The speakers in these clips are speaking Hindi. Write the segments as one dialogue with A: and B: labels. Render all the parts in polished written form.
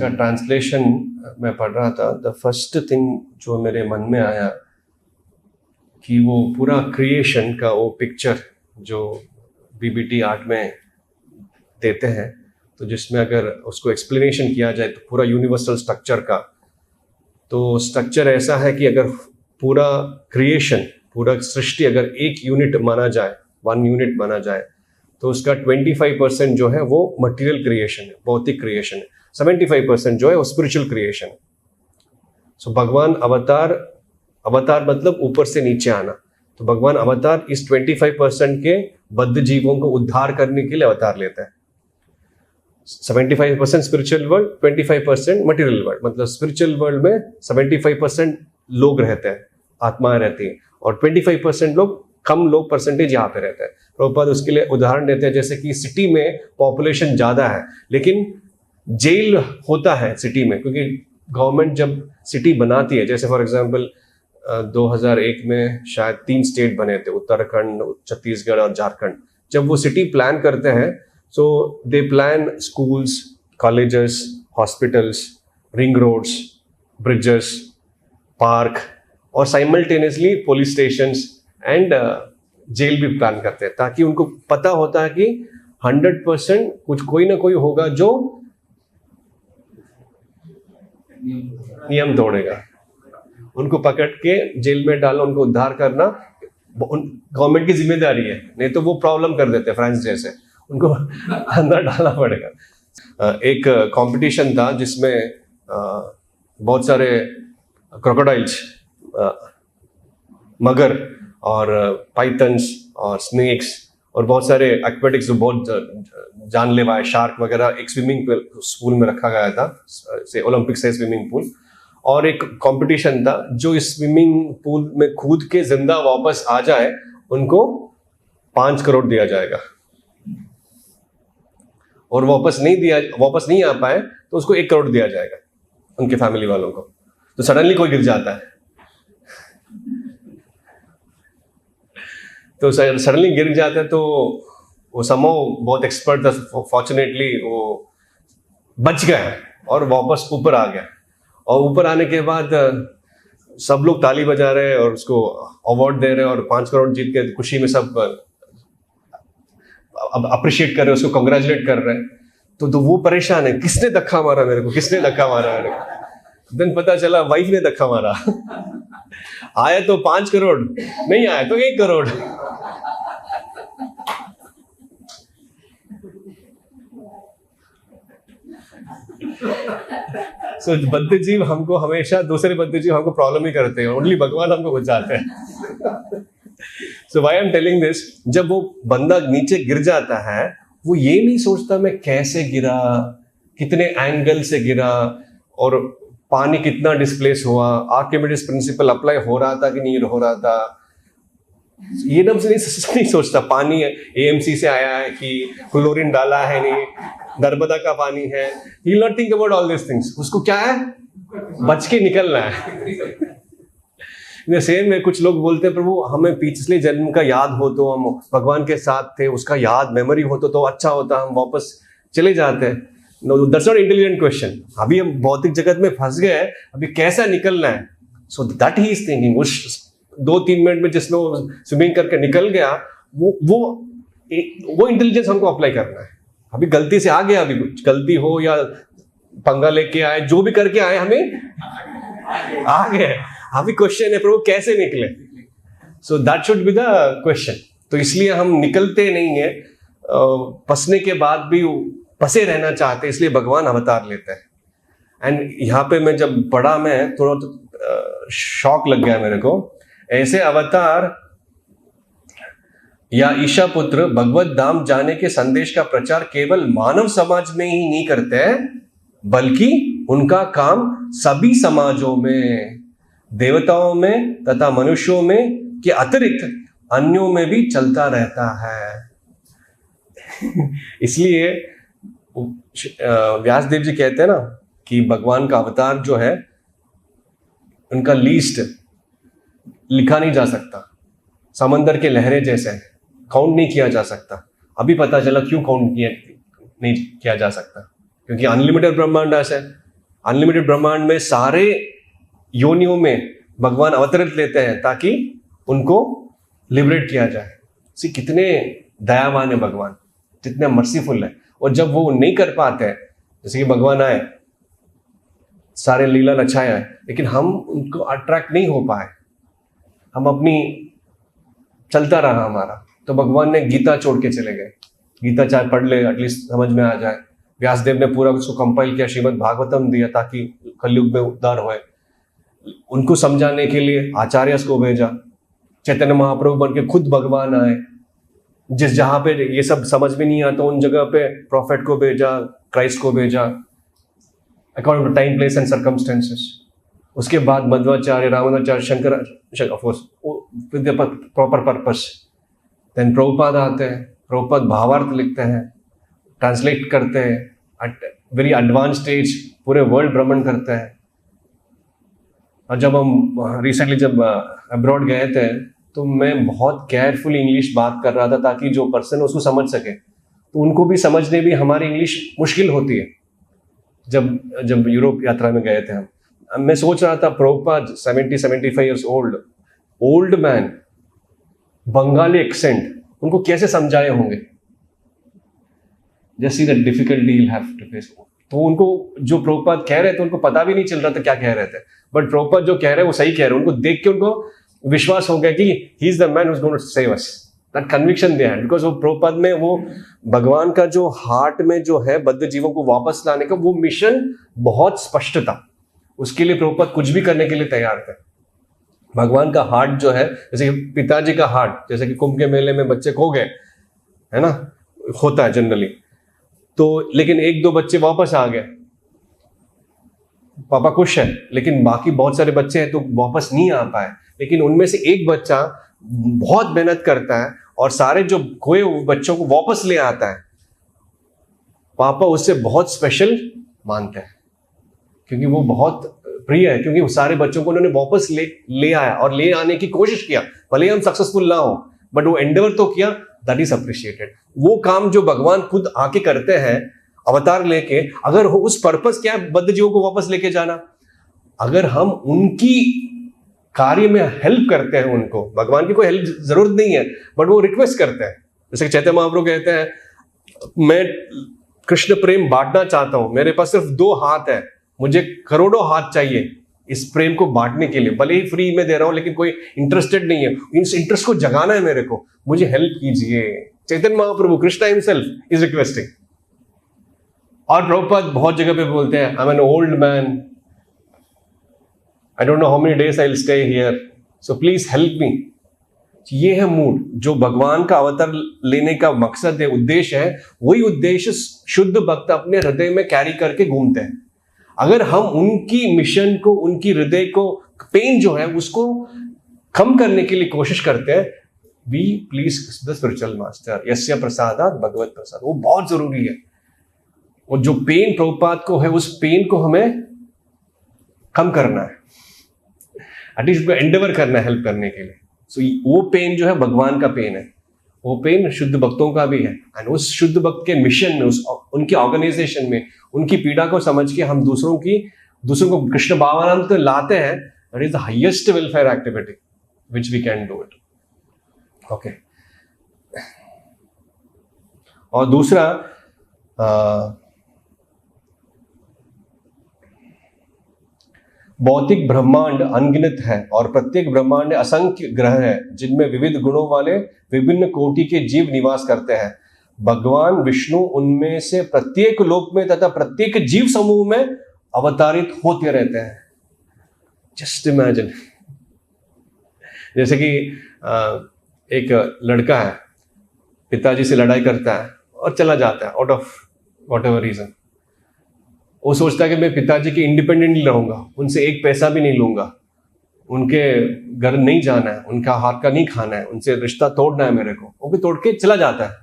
A: इसका ट्रांसलेशन मैं पढ़ रहा था, द फर्स्ट थिंग जो मेरे मन में आया कि वो पूरा क्रिएशन का वो पिक्चर जो बीबीटी आर्ट में देते हैं, तो जिसमें अगर उसको एक्सप्लेनेशन किया जाए तो पूरा यूनिवर्सल स्ट्रक्चर का, तो स्ट्रक्चर ऐसा है कि अगर पूरा क्रिएशन, पूरा सृष्टि अगर एक यूनिट माना जाए, 1 यूनिट माना जाए, तो उसका 25% जो है वो मटेरियल क्रिएशन है, भौतिक क्रिएशन है, 75% जो है वो स्पिरिचुअल क्रिएशन है। सो भगवान अवतार मतलब ऊपर से नीचे आना, तो भगवान अवतार इस 25% के बद्ध जीवों को उद्धार करने के लिए अवतार लेता है। 75% स्पिरिचुअल वर्ल्ड, 25% मटेरियल वर्ल्ड, मतलब स्पिरिचुअल वर्ल्ड में 75% लोग रहते हैं, आत्माएं रहती हैं, और 25% लोग, कम लोग परसेंटेज यहाँ पे रहते हैं। प्रभुपाद उसके लिए उदाहरण देते हैं, जैसे कि सिटी में पॉपुलेशन ज़्यादा है लेकिन जेल होता है सिटी में, क्योंकि गवर्नमेंट जब सिटी बनाती है, जैसे फॉर एग्जांपल 2001 में शायद 3 स्टेट बने थे, उत्तराखंड, छत्तीसगढ़ और झारखंड। जब वो सिटी प्लान करते हैं, so they plan schools, colleges, hospitals, ring roads, bridges, park, और simultaneously police stations and jail भी प्लान करते हैं, ताकि उनको पता होता है कि 100% कुछ कोई ना कोई होगा जो नियम तोड़ेगा। उनको पकड़ के जेल में डालना, उनको उद्धार करना गवर्नमेंट की जिम्मेदारी है, नहीं तो वो प्रॉब्लम कर देते हैं फ्रांस जैसे, उनको अंदर डालना पड़ेगा। एक कंपटीशन था जिसमें बहुत सारे क्रोकोडाइल्स, मगर और पाइथन्स और स्नेक्स और बहुत सारे एक्वेटिक्स जो बहुत जानलेवा है, शार्क वगैरह, एक स्विमिंग पूल में रखा गया था, से ओलंपिक से स्विमिंग पूल, और एक कंपटीशन था जो इस स्विमिंग पूल में कूद के जिंदा वापस आ जाए उनको 5 करोड़ दिया जाएगा, और वापस नहीं आ पाए तो उसको 1 करोड़ दिया जाएगा उनके फैमिली वालों को। तो सडनली कोई गिर जाता है, तो सडनली गिर जाता है, तो वो समो बहुत एक्सपर्ट था, फॉर्चुनेटली वो बच गया और वापस ऊपर आ गया। और ऊपर आने के बाद सब लोग ताली बजा रहे हैं और उसको अवार्ड दे रहे हैं, और 5 करोड़ जीत के खुशी में सब अप्रिशिएट कर रहे हैं, उसको कंग्रेचुलेट कर रहे हैं। तो वो परेशान है, किसने धक्का मारा मेरे को, किसने धक्का मारा मेरे को। दिन पता चला वाइफ ने धक्का मारा। आया तो 5 करोड़, नहीं आया तो 1 करोड़। सो बद्ध जीव हमको हमेशा, दूसरे बद्ध जीव हमको प्रॉब्लम ही करते हैं, ओनली भगवान हमको बचाते हैं। So why I am telling this, जब वो बंदा नीचे गिर जाता है, वो ये नहीं सोचता मैं कैसे गिरा, कितने एंगल से गिरा, और पानी कितना डिस्प्लेस हुआ, आर्किमिडीज प्रिंसिपल अप्लाई हो रहा था कि नहीं हो रहा था, ये नहीं सोचता। पानी एएमसी से आया है कि क्लोरीन डाला है, नहीं नर्मदा का पानी है, he will not think about all this things. उसको क्या है, बच के निकलना है। सेम में कुछ लोग बोलते हैं प्रभु हमें पिछले जन्म का याद हो तो हम भगवान के साथ थे, उसका याद मेमोरी हो तो अच्छा होता, हम वापस चले जाते हैं। No, that's not intelligent question. अभी हम भौतिक जगत में फंस गए, अभी कैसा निकलना है, so that he is thinking. उस 2-3 मिनट में जिसमें स्विमिंग करके निकल गया, वो इंटेलिजेंस हमको अप्लाई करना है। अभी गलती से आ गया, अभी कुछ गलती हो या पंगा लेके आए, जो भी करके आए, हमें आ गए, अभी क्वेश्चन है प्रभु कैसे निकले। So that should be the question. तो इसलिए हम निकलते नहीं है, फंसने के बाद भी फंसे रहना चाहते, इसलिए भगवान अवतार लेते हैं। एंड यहाँ पे मैं जब पढ़ा, मैं थोड़ा शॉक लग गया मेरे को। ऐसे अवतार या ईशा पुत्र भगवत धाम जाने के संदेश का प्रचार केवल मानव समाज में ही नहीं करते हैं, बल्कि उनका काम सभी समाजों में, देवताओं में तथा मनुष्यों में के अतिरिक्त अन्यों में भी चलता रहता है। इसलिए व्यासदेव जी कहते हैं ना कि भगवान का अवतार जो है, उनका लीस्ट लिखा नहीं जा सकता, समंदर के लहरें जैसे काउंट नहीं किया जा सकता। अभी पता चला क्यों काउंट नहीं किया जा सकता, क्योंकि अनलिमिटेड ब्रह्मांड है। अनलिमिटेड ब्रह्मांड में सारे योनियों में भगवान अवतरित लेते हैं ताकि उनको लिबरेट किया जाए। सी कितने दयावान है भगवान, कितने मर्सीफुल है। और जब वो नहीं कर पाते हैं, जैसे कि भगवान आए, सारे लीला रचाया है, लेकिन हम उनको अट्रैक्ट नहीं हो पाए, हम अपनी चलता रहा हमारा, तो भगवान ने गीता छोड़ के चले गए। गीता चाहे पढ़ ले, एटलीस्ट समझ में आ जाए। व्यासदेव ने पूरा उसको कंपाइल किया, श्रीमद् भागवतम दिया ताकि कलयुग में उद्धार होए। उनको समझाने के लिए आचार्य को भेजा, चैतन्य महाप्रभु बन के खुद भगवान आए। जिस जहां पे ये सब समझ में नहीं आता उन जगह पे प्रॉफिट को भेजा, क्राइस्ट को भेजा, according to time, place and circumstances. उसके बाद Madhvacharya, Ramanujacharya, Shankar, of course with the proper purpose. Then Prabhupada आते हैं, प्रभुपाद भावार्थ लिखते हैं, ट्रांसलेट करते हैं, एट वेरी एडवांस स्टेज पूरे वर्ल्ड भ्रमण करते हैं। और जब हम रिसेंटली जब अब्रॉड गए थे, तो मैं बहुत केयरफुली इंग्लिश बात कर रहा था ताकि जो पर्सन उसको समझ सके। तो उनको भी समझने भी हमारी इंग्लिश मुश्किल होती है। जब यूरोप यात्रा में गए थे हम, मैं सोच रहा था Prabhupada 70-75 years old man, Bengali accent, उनको कैसे समझाए होंगे। Just see the difficulty you have to face. तो उनको जो प्रभुपाद कह रहे थे उनको पता भी नहीं चल रहा था क्या कह रहे थे, बट प्रभुपाद जो कह रहे हैं वो सही कह रहे हैं। उनको देख के उनको विश्वास हो गया कि he is the man who is going to save us. That conviction they had, because वो प्रभुपाद में वो भगवान का जो हार्ट में जो है बद्ध जीवों को वापस लाने का वो मिशन बहुत स्पष्ट था। उसके लिए प्रभुपाद कुछ भी करने के लिए तैयार थे। भगवान का हार्ट जो है, जैसे कि पिताजी का हार्ट, जैसे कि कुंभ के मेले में बच्चे खो गए, है ना, होता है जनरली, तो लेकिन 1-2 बच्चे वापस आ गए, पापा खुश है, लेकिन बाकी बहुत सारे बच्चे हैं तो वापस नहीं आ पाए। लेकिन उनमें से एक बच्चा बहुत मेहनत करता है और सारे जो खोए हुए बच्चों को वापस ले आता है। पापा उससे बहुत स्पेशल मानते हैं क्योंकि वो बहुत प्रिय है, क्योंकि वो सारे बच्चों को उन्होंने वापस ले आया और ले आने की कोशिश किया। भले हम सक्सेसफुल ना हो, बट वो एंडेवर तो किया, दैट इज अप्रिशिएटेड। वो काम जो भगवान खुद आके करते हैं अवतार लेके, अगर हो उस पर्पस क्या है, बद्ध जीवों को वापस लेके जाना। अगर हम उनकी कार्य में हेल्प करते हैं, उनको भगवान की कोई हेल्प जरूरत नहीं है, बट वो रिक्वेस्ट करते हैं। जैसे चैतन्य महाप्रभु कहते हैं, मैं कृष्ण प्रेम बांटना चाहता हूं, मेरे पास सिर्फ 2 हाथ है, मुझे करोड़ों हाथ चाहिए इस प्रेम को बांटने के लिए। भले ही फ्री में दे रहा हूं, लेकिन कोई इंटरेस्टेड नहीं है, इस इंटरेस्ट को जगाना है मेरे को, मुझे हेल्प कीजिए। Chaitanya Mahaprabhu, Krishna himself is requesting. और प्रभुपाद बहुत जगह पे बोलते हैं, I am an old man, I don't know how many days I'll stay here, so please help me. ये है मूड जो भगवान का अवतार लेने का मकसद है, उद्देश्य है। वही उद्देश्य शुद्ध भक्त अपने हृदय में कैरी करके घूमते हैं। अगर हम उनकी मिशन को, उनकी हृदय को, पेन जो है उसको कम करने के लिए कोशिश करते हैं, we please the spiritual master, यस्य प्रसादात भगवत प्रसाद, वो बहुत जरूरी है। और जो पेन प्रभुपाद को है, उस पेन को हमें कम करना है, एटलीस्ट एंडेवर करना है हेल्प करने के लिए। सो वो पेन जो है भगवान का पेन है, वो पेन शुद्ध भक्तों का भी है। एंड उस शुद्ध भक्त के मिशन में, उनके ऑर्गेनाइजेशन में, उनकी पीड़ा को समझ के हम दूसरों को कृष्ण भावनामृत लाते हैं। That is the highest welfare activity which we can do it. Okay. और दूसरा, भौतिक ब्रह्मांड अनगिनत है और प्रत्येक ब्रह्मांड असंख्य ग्रह है जिनमें विविध गुणों वाले विभिन्न कोटि के जीव निवास करते हैं। भगवान विष्णु उनमें से प्रत्येक लोक में तथा प्रत्येक जीव समूह में अवतारित होते रहते हैं। जस्ट इमेजिन, जैसे कि एक लड़का है, पिताजी से लड़ाई करता है और चला जाता है out of whatever reason. वो सोचता है कि मैं पिताजी के इंडिपेंडेंटली रहूंगा, उनसे एक पैसा भी नहीं लूंगा, उनके घर नहीं जाना है, उनका हाथ का नहीं खाना है, उनसे रिश्ता तोड़ना है मेरे को। वो भी तोड़ के चला जाता है।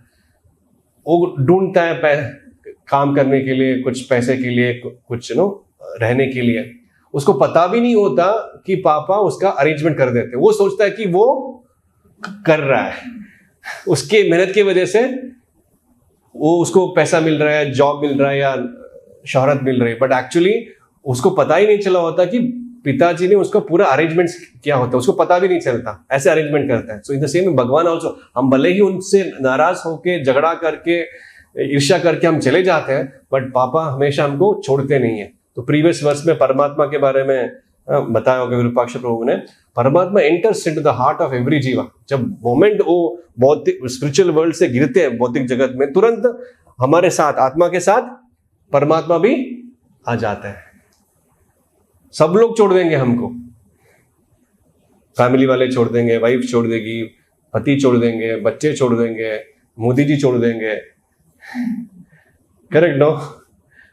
A: वो ढूंढता है काम करने के लिए, कुछ पैसे के लिए, कुछ रहने के लिए। उसको पता भी नहीं होता कि पापा उसका अरेंजमेंट कर देते। वो सोचता है कि वो कर रहा है, उसके मेहनत की वजह से वो उसको पैसा मिल रहा है, जॉब मिल रहा है या शोहरत मिल रही है, बट एक्चुअली उसको पता ही नहीं चला होता कि पिताजी ने उसका पूरा अरेंजमेंट किया होता है, उसको पता भी नहीं चलता, ऐसे अरेंजमेंट करता है। सो इन द सेम भगवान ऑल्सो, हम भले ही उनसे नाराज होके, झगड़ा करके, ईर्ष्या करके हम चले जाते हैं, बट पापा हमेशा हमको छोड़ते नहीं है। तो प्रीवियस वर्स में परमात्मा के बारे में बताया होगा विरूपाक्ष प्रभु ने, परमात्मा enters into the heart of every जीवा। जब मोमेंट वो भौतिक स्पिरिचुअल वर्ल्ड से गिरते हैं भौतिक जगत में, तुरंत हमारे साथ, आत्मा के साथ परमात्मा भी आ जाता है। सब लोग छोड़ देंगे हमको, फैमिली वाले छोड़ देंगे, वाइफ छोड़ देगी, पति छोड़ देंगे, बच्चे छोड़ देंगे, मोदी जी छोड़ देंगे, correct no?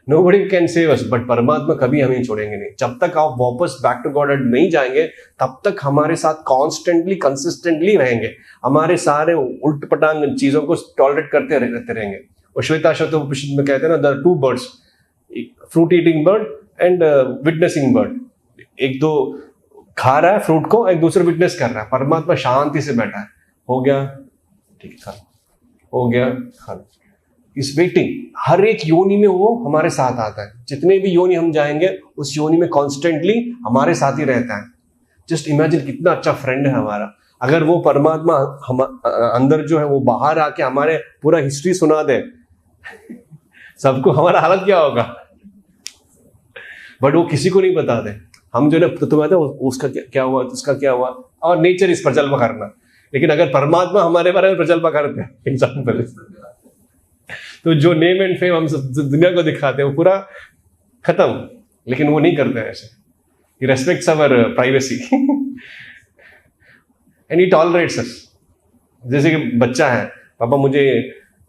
A: Nobody can save us, but परमात्मा कभी हमें छोड़ेंगे नहीं। जब तक आप वापस बैक टू गॉड नहीं जाएंगे, तब तक हमारे साथ कॉन्स्टेंटली, कंसिस्टेंटली रहेंगे। हमारे सारे उल्ट पटांग चीजों को टॉलरेट करते रहते रहेंगे। और श्वेता शतोपनिषद में कहते हैं ना, the two birds, fruit eating bird and witnessing bird. एक तो खा रहा है फ्रूट को, एक दूसरा विटनेस कर रहा है। परमात्मा शांति से बैठा है, हो गया ठीक है, खा, हो गया खा, इस वेटिंग। हर एक योनि में वो हमारे साथ आता है। जितने भी योनि हम जाएंगे, उस योनि में कॉन्स्टेंटली हमारे साथ ही रहता है। जस्ट इमेजिन कितना अच्छा फ्रेंड है हमारा। अगर वो परमात्मा हम अंदर जो है वो बाहर आके हमारे पूरा हिस्ट्री सुना दे, सबको हमारा हालत क्या होगा। बट वो किसी को नहीं बता दे। हम जो है तुम्हें आता है उसका क्या हुआ, उसका क्या हुआ, और नेचर इस प्रजल्प करना। लेकिन अगर परमात्मा हमारे बारे में प्रजल्प करते हैं, एग्जाम्पल, तो जो नेम एंड फेम हम दुनिया को दिखाते हैं वो पूरा खत्म। लेकिन वो नहीं करते हैं ऐसे। He respects our privacy and he tolerates us. जैसे कि बच्चा है, पापा मुझे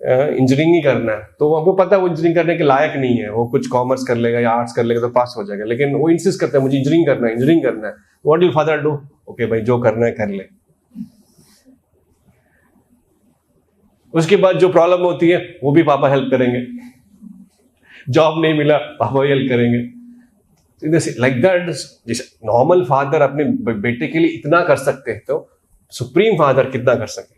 A: इंजीनियरिंग ही करना है, तो हमको पता है वो इंजीनियरिंग करने के लायक नहीं है, वो कुछ कॉमर्स कर लेगा या आर्ट्स कर लेगा तो पास हो जाएगा। लेकिन वो इंसिस्ट करता है मुझे इंजीनियरिंग करना है, इंजीनियरिंग करना है। What will father do? Okay भाई, जो करना है कर ले। उसके बाद जो प्रॉब्लम होती है वो भी पापा हेल्प करेंगे। जॉब नहीं मिला, पापा भी हेल्प करेंगे। लाइक दैट, जैसे नॉर्मल फादर अपने बेटे के लिए इतना कर सकते हैं, तो सुप्रीम फादर कितना कर सके।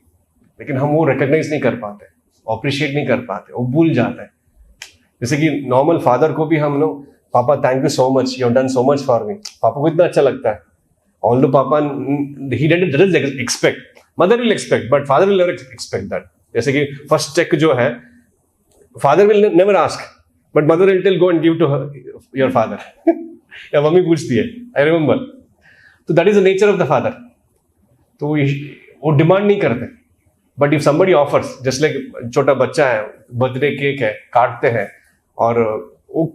A: लेकिन हम वो रिकॉग्नाइज नहीं कर पाते, अप्रिशिएट नहीं कर पाते, वो भूल जाता है। जैसे कि नॉर्मल फादर को भी हम लोग, पापा thank you so much, you have done so much for me, पापा को इतना अच्छा लगता है। ऑल्दो पापा he doesn't expect, mother will expect, but father will never expect that. जैसे कि फर्स्ट चेक जो है, father will never ask, but mother will tell go and give to your father. या मम्मी पूछती है, आई रिमेंबर। तो that is the nature of the father. तो वो डिमांड नहीं करते, but if somebody offers, just like छोटा बच्चा है, बर्थडे केक है, काटते हैं और वो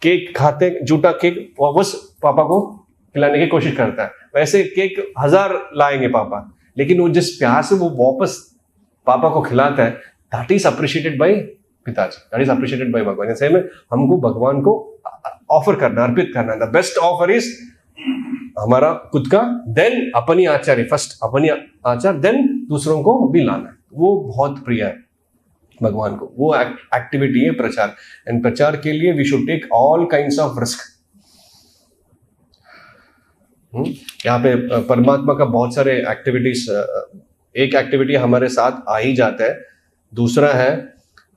A: केक खाते, झूठा केक वापस पापा को खिलाने की कोशिश करता है। वैसे केक 1000 लाएंगे पापा, लेकिन वो जिस प्यार से वो वापस पापा को खिलाता है, दैट इज अप्रिशिएटेड बाय पिताजी, दैट इज अप्रिशिएटेड बाय भगवान। जैसे में हमको भगवान को ऑफर करना, अर्पित करना। द बेस्ट ऑफर इज हमारा खुद का, देन अपनी आचार्य, फर्स्ट अपनी आचार, देन दूसरों को भी लाना। वो बहुत प्रिय है भगवान को। वो एक्टिविटी है प्रचार। एंड प्रचार के लिए we should take all kinds of risk. यहाँ पे परमात्मा का बहुत सारे एक्टिविटीज, एक एक्टिविटी हमारे साथ आ ही जाता है। दूसरा है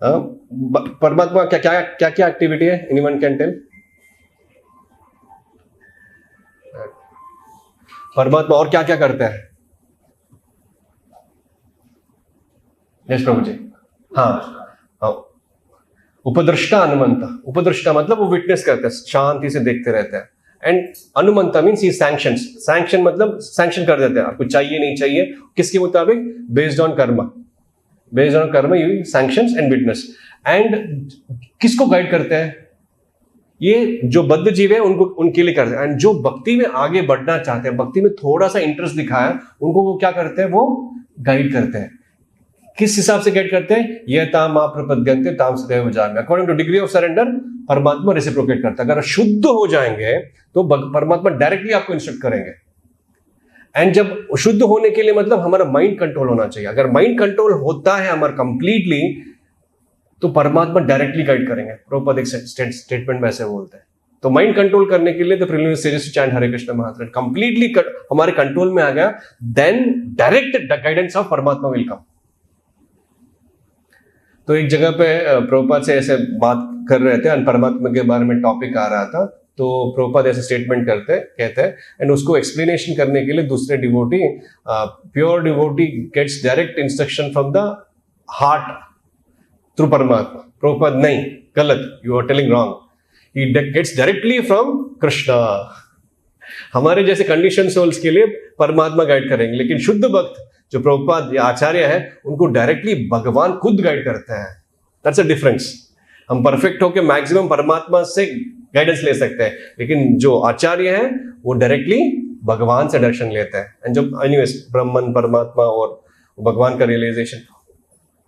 A: परमात्मा क्या क्या एक्टिविटी है, एनीवन कैन टेल? परमात्मा और क्या क्या करता है? यस प्रभु जी। हाँ, उपदृष्टा अनुमंता। उपदृष्टा मतलब वो विटनेस करता है, शांति से देखते रहते हैं। एंड अनुमंता मीन्स ही सैंक्शंस। सैंक्शन मतलब सैंक्शन कर देते हैं, आपको चाहिए नहीं चाहिए, किसके मुताबिक? Based on karma, based on karma you sanctions and witness. And किसको गाइड करते हैं? ये जो बद्ध जीव है उनको, उनके लिए करते हैं। एंड जो भक्ति में आगे बढ़ना चाहते हैं, भक्ति में थोड़ा सा इंटरेस्ट दिखाया, उनको वो क्या करते हैं? वो गाइड करते हैं। किस हिसाब से गाइड करते हैं? ये ताम आप प्रपद्यन्ते ताम सदैव जान, according two degree of surrender परमात्मा रेसिप्रोकेट करता है। अगर शुद्ध हो जाएंगे तो परमात्मा डायरेक्टली आपको इंस्ट्रक्ट करेंगे। एंड जब शुद्ध होने के लिए मतलब हमारा माइंड कंट्रोल होना चाहिए। अगर माइंड कंट्रोल होता है हमारा कंप्लीटली, तो परमात्मा डायरेक्टली गाइड करेंगे। प्रभुपाद एक स्टेटमेंट में ऐसे बोलते हैं। तो माइंड कंट्रोल करने के लिए the preliminary stages to chant Hare Krishna mahamantra completely हमारे कंट्रोल में आ गया, then direct guidance of Paramatma will come. तो एक जगह पे प्रभुपाद से ऐसे बात कर रहे थे, परमात्मा के बारे में टॉपिक आ रहा था, तो प्रभुपाद ऐसे स्टेटमेंट कहते हैं, एंड उसको एक्सप्लेनेशन करने के लिए दूसरे devotee, pure devotee gets direct instruction from the heart through परमात्मा. प्रभुपाद नहीं, गलत, you are telling wrong, he gets directly from Krishna. हमारे जैसे कंडीशन सोल्स के लिए परमात्मा गाइड करेंगे, लेकिन शुद्ध भक्त जो प्रभुपाद या आचार्य है उनको डायरेक्टली भगवान खुद गाइड करते हैं. That's a difference. हम परफेक्ट होके मैक्सिमम परमात्मा से गाइडेंस ले सकते हैं, लेकिन जो आचार्य है वो डायरेक्टली भगवान से दर्शन लेते हैं. एंड जब एनीवेज ब्रह्मन परमात्मा और भगवान का रियलाइजेशन,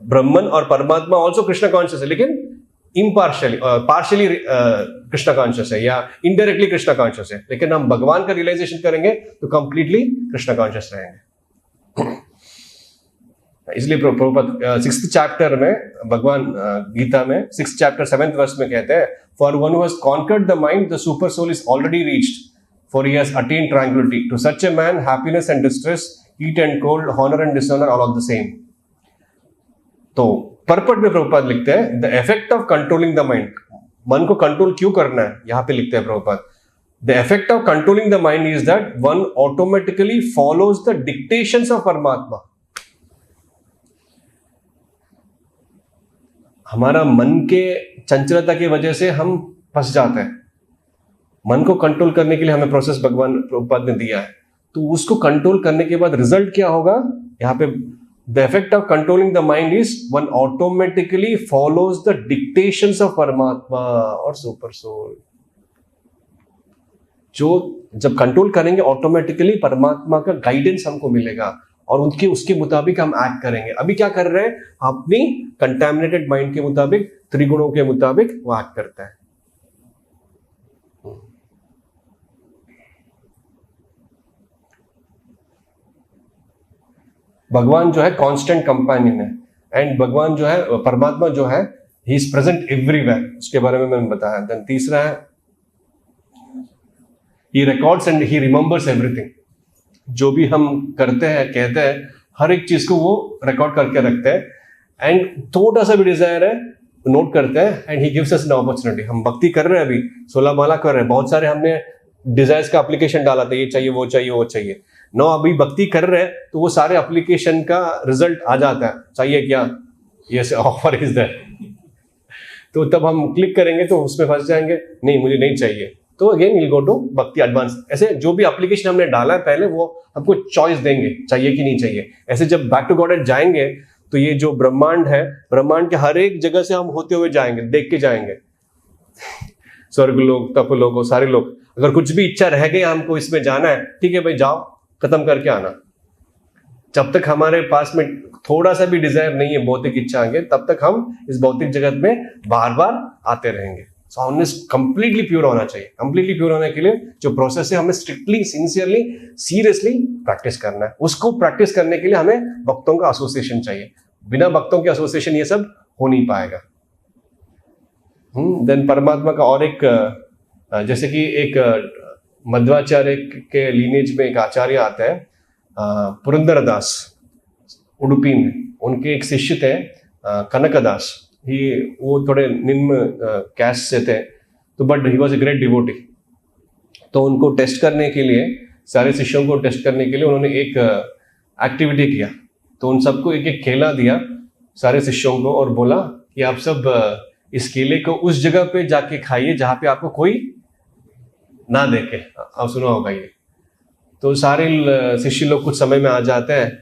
A: ब्रह्मन और परमात्मा ऑल्सो कृष्ण कॉन्शियस है, लेकिन इम्पार्शियली पार्शियली कृष्ण कॉन्शियस है या इनडायरेक्टली कृष्ण कॉन्शियस है. लेकिन हम भगवान का रियलाइजेशन करेंगे तो कंप्लीटली कृष्ण कॉन्शियस रहेंगे. इसलिए प्रभुपाद 6th चैप्टर में भगवान गीता में 6th चैप्टर 7th वर्स में कहते हैं, for one who has conquered the mind the super soul is already reached, for he has attained tranquility. To such a man happiness and distress, heat and cold, honour and dishonour all of the same. तो परपट में प्रभुपाद लिखते हैं, the effect of controlling the mind, मन को कंट्रोल क्यों करना है, यहां पे लिखते हैं Prabhupada, the effect of controlling the mind is that one automatically follows the dictations of परमात्मा. हमारा मन के चंचलता की वजह से हम फंस जाते हैं. मन को कंट्रोल करने के लिए हमें प्रोसेस भगवान प्रभुपाद ने दिया है, तो उसको कंट्रोल करने के बाद रिजल्ट क्या होगा, यहाँ पे the effect of controlling the mind is one automatically follows the dictations of परमात्मा और सुपर सोल. जो जब कंट्रोल करेंगे ऑटोमेटिकली परमात्मा का गाइडेंस हमको मिलेगा और उसके मुताबिक हम एक्ट करेंगे. अभी क्या कर रहे हैं, अपनी कंटैमिनेटेड माइंड के मुताबिक, त्रिगुणों के मुताबिक वो एक्ट करता है. भगवान जो है कांस्टेंट कंपेनियन है, एंड भगवान जो है परमात्मा जो है ही इज प्रेजेंट एवरीवेयर, उसके बारे में मैंने बताया. देन तीसरा है he records and he remembers everything. जो भी हम करते हैं कहते हैं हर एक चीज को वो रिकॉर्ड करके रखते हैं, एंड थोड़ा सा भी डिजायर है नोट करते हैं, and he gives us an opportunity. हम भक्ति कर रहे हैं, अभी 16 माला कर रहे हैं, बहुत सारे हमने डिजायर्स का एप्लीकेशन डाला था, ये चाहिए वो चाहिए वो चाहिए. नो अभी भक्ति कर रहे हैं तो वो सारे एप्लीकेशन का रिजल्ट आ जाता है, चाहिए क्या, यस ऑफर इज दैट. तो तब हम क्लिक करेंगे तो उसमें फंस जाएंगे, नहीं मुझे नहीं चाहिए, तो अगेन विल गो टू भक्ति एडवांस. ऐसे जो भी एप्लीकेशन हमने डाला है पहले वो हमको चॉइस देंगे, चाहिए कि नहीं चाहिए. ऐसे जब बैक टू गॉड जाएंगे तो ये जो ब्रह्मांड है, ब्रह्मांड के हर एक जगह से हम होते हुए जाएंगे, देख के जाएंगे. स्वर्ग लोग, तप लोग, सारे लोग. अगर कुछ भी इच्छा रह गई हमको इसमें जाना है, ठीक है भाई जाओ, खत्म करके आना. जब तक हमारे पास में थोड़ा सा भी डिजायर नहीं है भौतिक इच्छा आगे, तब तक हम इस भौतिक जगत में बार बार आते रहेंगे. सो हमने कंप्लीटली प्योर होना चाहिए. कंप्लीटली प्योर होने के लिए जो प्रोसेस है हमें स्ट्रिक्टली, सिंसियरली, सीरियसली प्रैक्टिस करना है. उसको प्रैक्टिस करने के लिए हमें भक्तों का एसोसिएशन चाहिए. बिना भक्तों के एसोसिएशन ये सब हो नहीं पाएगा. देन परमात्मा का और एक, जैसे कि एक मध्वाचार्य के लीनेज में एक आचार्य आता है, पुरंदरदास, उडुपी में. उनके एक शिष्य थे कनकदास. वो थोड़े निम्न कैस्ट से थे, तो but he was a great devotee. तो उनको टेस्ट करने के लिए, सारे शिष्यों को टेस्ट करने के लिए उन्होंने एक एक्टिविटी किया. तो उन सबको एक एक केला दिया सारे शिष्यों को, और बोला कि आप सब इस केले को उस जगह पे जाके खाइए जहाँ पे आपको कोई ना देखे. आप सुना होगा ये. तो सारे शिष्य लोग कुछ समय में आ जाते हैं,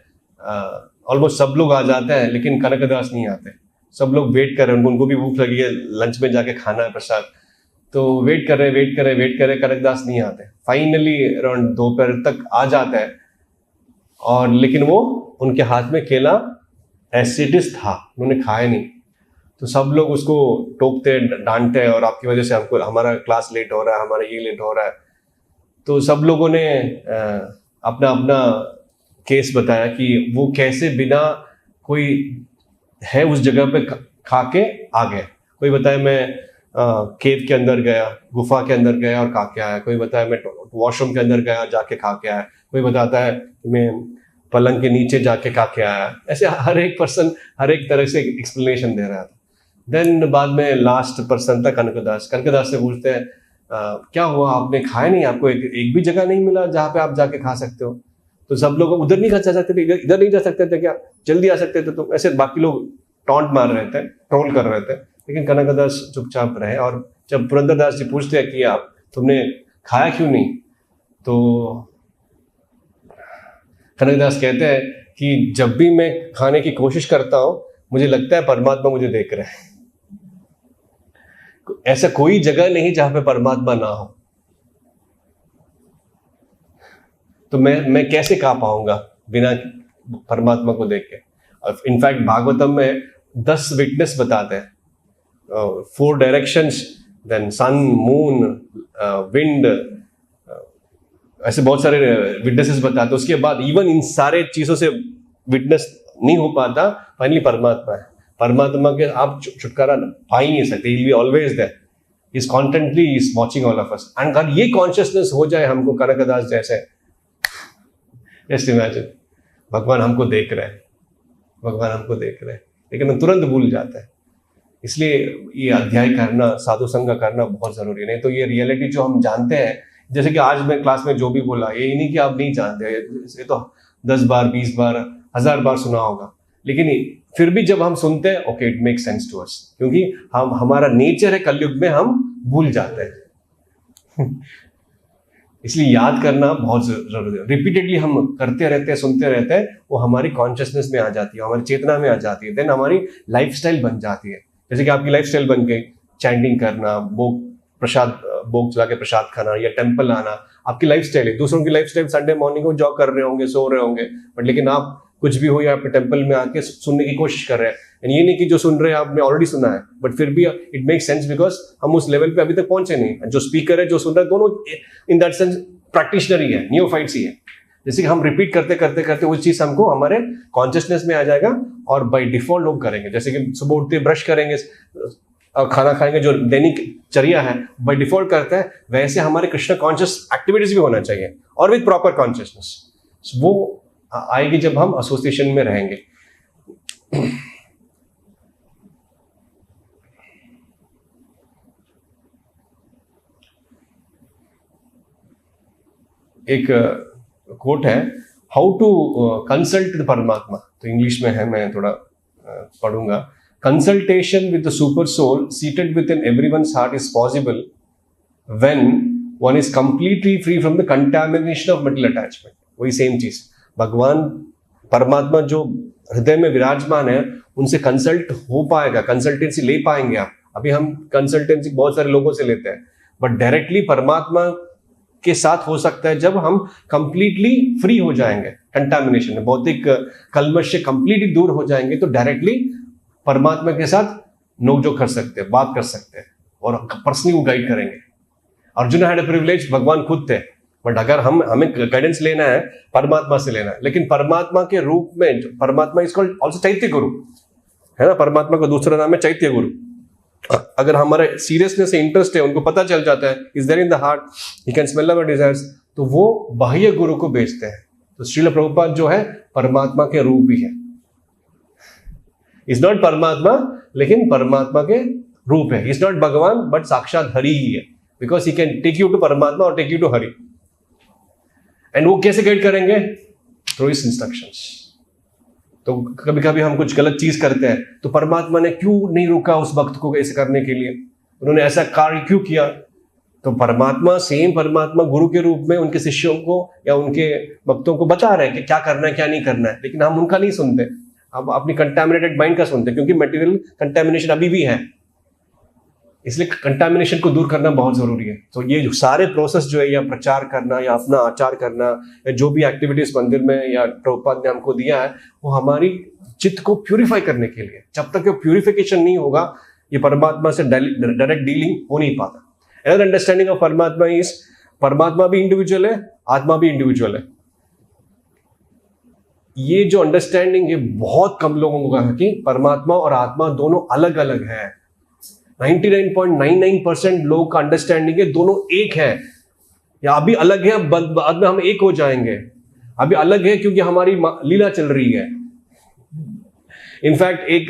A: ऑलमोस्ट सब लोग आ जाते हैं, लेकिन कनकदास नहीं आते. सब लोग वेट कर रहे हैं, उनको भी भूख लगी है, लंच में जाके खाना है प्रसाद. तो वेट कर रहे, कनकदास नहीं आते. फाइनली अराउंड दोपहर तक आ जाता है, और लेकिन वो उनके हाथ में केला एसिडिस था, उन्होंने खाया नहीं. तो सब लोग उसको टोकते, डांटते हैं, और आपकी वजह से हमको, हमारा क्लास लेट हो रहा है, हमारा ये लेट हो रहा है. तो सब लोगों ने अपना अपना केस बताया कि वो कैसे बिना कोई है उस जगह पे खा के आ गए. कोई बताया मैं केव के अंदर गया, गुफा के अंदर गया और खा के आया. कोई बताया मैं वॉशरूम के अंदर गया, जाके खा के आया. कोई बताता है मैं पलंग के नीचे जाके खा के आया. ऐसे हर एक पर्सन हर एक तरह से एक्सप्लेनेशन दे रहा था. देन बाद में लास्ट पर्सन था कनकदास. कनकदास से पूछते हैं क्या हुआ, आपने खाया नहीं, आपको एक भी जगह नहीं मिला जहाँ पे आप जाके खा सकते हो? तो सब लोग उधर नहीं जा सकते थे, इधर नहीं जा सकते थे क्या, जल्दी आ सकते थे? तो ऐसे बाकी लोग टॉन्ट मार रहे थे, ट्रोल कर रहे थे, लेकिन कनकदास चुपचाप रहे। और जब पुरंदरदास जी पूछते हैं कि आप तुमने खाया क्यों नहीं, तो कनकदास कहते हैं कि जब भी मैं खाने की कोशिश करता हूं मुझे लगता है परमात्मा मुझे देख रहे हैं। ऐसा कोई जगह नहीं जहां पे परमात्मा ना हो, तो मैं कैसे खा पाऊंगा बिना परमात्मा को देख के? इनफैक्ट भागवतम में 10 विटनेस बताते हैं, 4 डायरेक्शंस, देन सन, मून, विंड, ऐसे बहुत सारे विटनेसेस बताते हैं। उसके बाद इवन इन सारे चीजों से विटनेस नहीं हो पाता, फाइनली परमात्मा है। परमात्मा के आप छुटकारा पा ही नहीं सकते, he will be always there, is constantly is watching all of us. And अगर ये कॉन्शियसनेस हो जाए हमको कनकदास जैसे, जस्ट इमेजिन भगवान हमको देख रहे हैं, भगवान हमको देख रहे हैं, लेकिन हम तुरंत भूल जाते हैं। इसलिए ये अध्याय करना, साधु संग करना बहुत जरूरी है। नहीं तो ये रियलिटी जो हम जानते हैं, जैसे कि आज मैं क्लास में जो भी बोला, ये नहीं कि आप नहीं जानते, ये तो 10 बार 20 बार 1000 बार सुना होगा, लेकिन फिर भी जब हम सुनते हैं, okay it make sense to us, क्योंकि हमारा नेचर है कलयुग में हम भूल जाते हैं। इसलिए याद करना बहुत जरूरी है। रिपीटेडली हम करते रहते हैं, सुनते रहते हैं, वो हमारी कॉन्शियसनेस में आ जाती है, हमारी चेतना में आ जाती है, देन हमारी लाइफस्टाइल बन जाती है। जैसे कि आपकी लाइफस्टाइल बन गई चैंटिंग करना, भोग चला के प्रसाद खाना या टेम्पल आना, आपकी लाइफस्टाइल है। दूसरों की लाइफस्टाइल संडे मॉर्निंग को जॉग कर रहे होंगे, सो रहे होंगे, बट लेकिन आप कुछ भी हो या आप टेम्पल में आके सुनने की कोशिश कर रहे हैं। ये नहीं कि जो सुन रहे हैं आपने ऑलरेडी सुना है, बट फिर भी इट मेक सेंस बिकॉज हम उस लेवल पे अभी तक पहुंचे नहीं। जो स्पीकर है, जो सुन रहे हैं, दोनों इन दैट सेंस प्रैक्टिशनर ही है, नियोफाइट्स ही है। जैसे कि हम रिपीट करते करते करते वो चीज हमको हमारे कॉन्शियसनेस में आ जाएगा और बाय डिफॉल्ट लोग करेंगे। जैसे कि सुबह उठते ब्रश करेंगे और खाना खाएंगे, जो दैनिक चर्या है बाय डिफॉल्ट करते हैं, वैसे हमारे कृष्ण कॉन्शियस एक्टिविटीज भी होना चाहिए और विद प्रॉपर कॉन्शियसनेस। वो आएगी जब हम एसोसिएशन में रहेंगे। एक कोट है, हाउ टू कंसल्ट द परमात्मा, तो इंग्लिश में है, मैं थोड़ा पढ़ूंगा। Consultation with the super soul seated within everyone's heart is possible when one is completely free from the contamination of mental attachment. वही सेम चीज, भगवान परमात्मा जो हृदय में विराजमान है, उनसे कंसल्ट हो पाएगा, कंसल्टेंसी ले पाएंगे आप। अभी हम कंसल्टेंसी बहुत सारे लोगों से लेते हैं, बट डायरेक्टली परमात्मा के साथ हो सकता है जब हम कंप्लीटली फ्री हो जाएंगे कंटामिनेशन में, भौतिक कलमश से कंप्लीटली दूर हो जाएंगे, तो डायरेक्टली परमात्मा के साथ नोकझोंक कर सकते हैं, बात कर सकते हैं और पर्सनली वो गाइड करेंगे। अर्जुन हैड अ प्रिविलेज, भगवान खुद थे, बट अगर हमें गाइडेंस लेना है, परमात्मा से लेना है। लेकिन परमात्मा के रूप में, परमात्मा इज कॉल्ड आल्सो चैत्य गुरु, है ना, परमात्मा का दूसरा नाम है चैत्य गुरु। अगर हमारे सीरियसनेस से इंटरेस्ट है, उनको पता चल जाता है is there in the heart, he can smell our desires, तो वो बाह्य गुरु को भेजते हैं। तो श्रील प्रभुपाद जो है परमात्मा के रूप ही है, इज नॉट परमात्मा, लेकिन परमात्मा के रूप है। इज नॉट भगवान बट साक्षात हरि ही है, because he can take you to परमात्मा और take you to Hari. And वो कैसे गाइड करेंगे? Through his instructions. तो कभी कभी हम कुछ गलत चीज करते हैं, तो परमात्मा ने क्यों नहीं रोका उस भक्त को ऐसे करने के लिए, उन्होंने ऐसा कार्य क्यों किया? तो परमात्मा, सेम परमात्मा गुरु के रूप में उनके शिष्यों को या उनके भक्तों को बता रहे हैं कि क्या करना है क्या नहीं करना है, लेकिन हम उनका नहीं सुनते, हम अपनी कंटामिनेटेड माइंड का सुनते, क्योंकि मटेरियल कंटामिनेशन अभी भी है। इसलिए कंटामिनेशन को दूर करना बहुत जरूरी है। तो ये सारे प्रोसेस जो है, या प्रचार करना या अपना आचार करना या जो भी एक्टिविटीज मंदिर में या प्रभुपाद ने हमको दिया है, वो हमारी चित्त को प्यूरिफाई करने के लिए। जब तक ये प्यूरिफिकेशन नहीं होगा, ये परमात्मा से डायरेक्ट डीलिंग हो नहीं पाता। अनदर अंडरस्टैंडिंग ऑफ परमात्मा इज, परमात्मा भी इंडिविजुअल है, आत्मा भी इंडिविजुअल है। ये जो अंडरस्टैंडिंग, ये बहुत कम लोगों को है कि परमात्मा और आत्मा दोनों अलग अलग है। 99.99% लोग का अंडरस्टैंडिंग है दोनों एक है, या अभी अलग है, बाद में हम एक हो जाएंगे। अभी अलग है क्योंकि हमारी लीला चल रही है। इनफैक्ट एक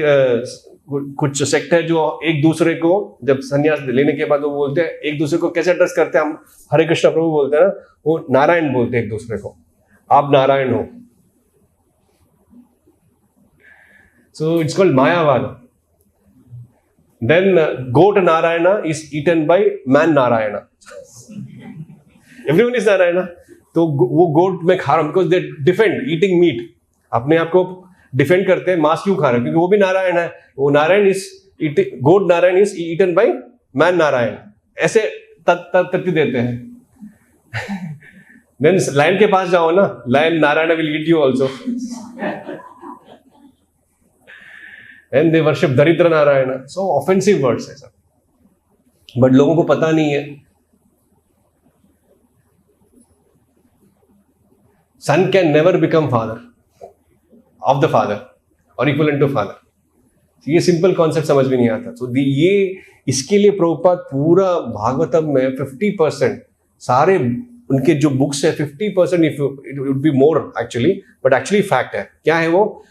A: कुछ सेक्ट है जो एक दूसरे को जब संन्यास लेने के बाद वो बोलते हैं, एक दूसरे को कैसे एड्रेस करते हैं, हम हरे कृष्णा प्रभु बोलते हैं ना, वो नारायण बोलते हैं एक दूसरे को, आप नारायण हो। सो इट्स कॉल्ड मायावाद। Then goat Narayana is eaten by man Narayana, everyone is Narayana. तो वो गोट में खा रहा हूं because they defend eating meat, अपने आप को डिफेंड करते हैं, मांस क्यों खा रहे हैं, क्योंकि वो भी नारायण है। वो Narayan is goat Narayan is eaten by man Narayan, ऐसे तथ्य देते हैं। देन लायन के पास जाओ ना, lion Narayan will eat you also, and they worship दरिद्र नारायण। सो ऑफेंसिव वर्ड्स है सब, बट लोगों को पता नहीं है। Son can never become father of the father और इक्वलेंट टू फादर। ये सिंपल कॉन्सेप्ट समझ में नहीं आता। तो ये इसके लिए प्रभुपाद पूरा भागवतम में 50% सारे उनके जो बुक्स है 50%, it would be more actually, but actually fact है। क्या है वो?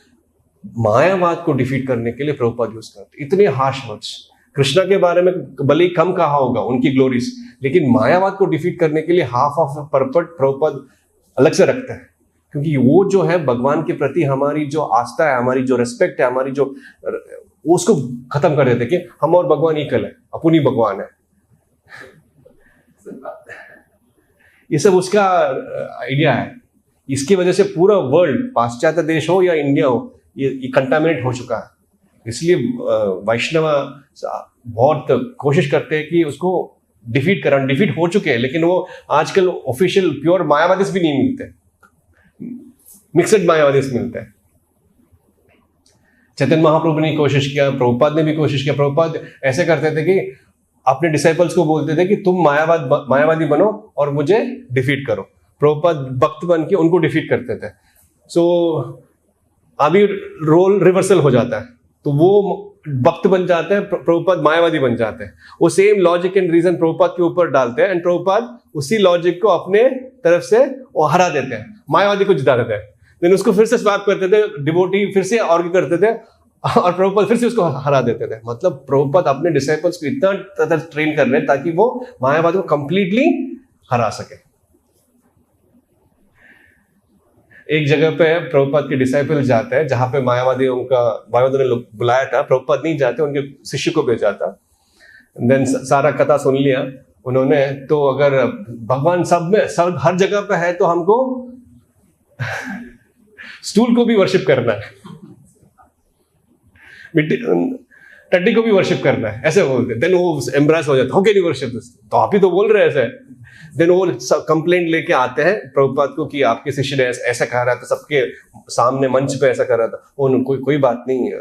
A: मायावाद को डिफीट करने के लिए प्रभुपाद यूज करते। इतने हार्श वर्ड्स कृष्णा के बारे में भले ही कम कहा होगा उनकी ग्लोरीज, लेकिन मायावाद को डिफीट करने के लिए हाफ ऑफ परपट प्रभुपाद अलग से रखते हैं, क्योंकि वो जो है भगवान के प्रति हमारी जो आस्था है, हमारी जो रिस्पेक्ट है, हमारी जो उसको खत्म कर देते कि हम और भगवान इक्वल है, अपन ही भगवान है। ये सब उसका आइडिया है। इसकी वजह से पूरा वर्ल्ड, पाश्चात्य देश हो या इंडिया हो, ये कंटामिनेट हो चुका है। इसलिए वैष्णव बहुत कोशिश करते हैं कि उसको डिफीट करें। डिफीट हो चुके हैं, लेकिन वो आजकल ऑफिशियल प्योर मायावादी भी नहीं मिलते, मिक्सड मायावादी मिलते हैं। चैतन्य महाप्रभु ने कोशिश किया, प्रभुपाद ने भी कोशिश किया। प्रभुपाद ऐसे करते थे कि अपने डिसाइपल्स को बोलते थे कि तुम मायावादी बनो और मुझे डिफीट करो। प्रभुपाद भक्त बन के उनको डिफीट करते थे। सो अभी रोल रिवर्सल हो जाता है, तो वो भक्त बन जाते हैं, प्रभुपाद मायावादी बन जाते हैं। वो same logic and reason Prabhupada के ऊपर डालते हैं, एंड प्रभुपाद उसी लॉजिक को अपने तरफ से वो हरा देते हैं, मायावादी को जिता देते हैं। देन उसको फिर से स्वैप करते थे, डिवोटी फिर से आर्ग्यू करते थे, और प्रभुपाद फिर से उसको हरा देते थे। मतलब प्रभुपाद अपने डिसाइपल्स को इतना ट्रेन कर रहे हैं ताकि वो मायावाद को कंप्लीटली हरा सके। एक जगह पे प्रभुपाद के डिसाइपल जाते हैं जहां पे मायावादियों ने लोग बुलाया था। प्रभुपाद नहीं जाते, उनके शिष्य को भेजा था। देन सारा कथा सुन लिया उन्होंने। तो अगर भगवान सब हर जगह पे है तो हमको स्टूल को भी वर्शिप करना है, मिट्टी टट्टी को भी वर्शिप करना है, ऐसे बोलते। देन वो एम्ब्रेस हो जाता, ओके नहीं वर्शिप, तो आप ही तो बोल रहे हैं ऐसे। देन वो कंप्लेंट लेके आते हैं प्रभुपाद को कि आपके शिष्य ने ऐसा कह रहा था, सबके सामने मंच पे ऐसा कर रहा था। वो कोई बात नहीं,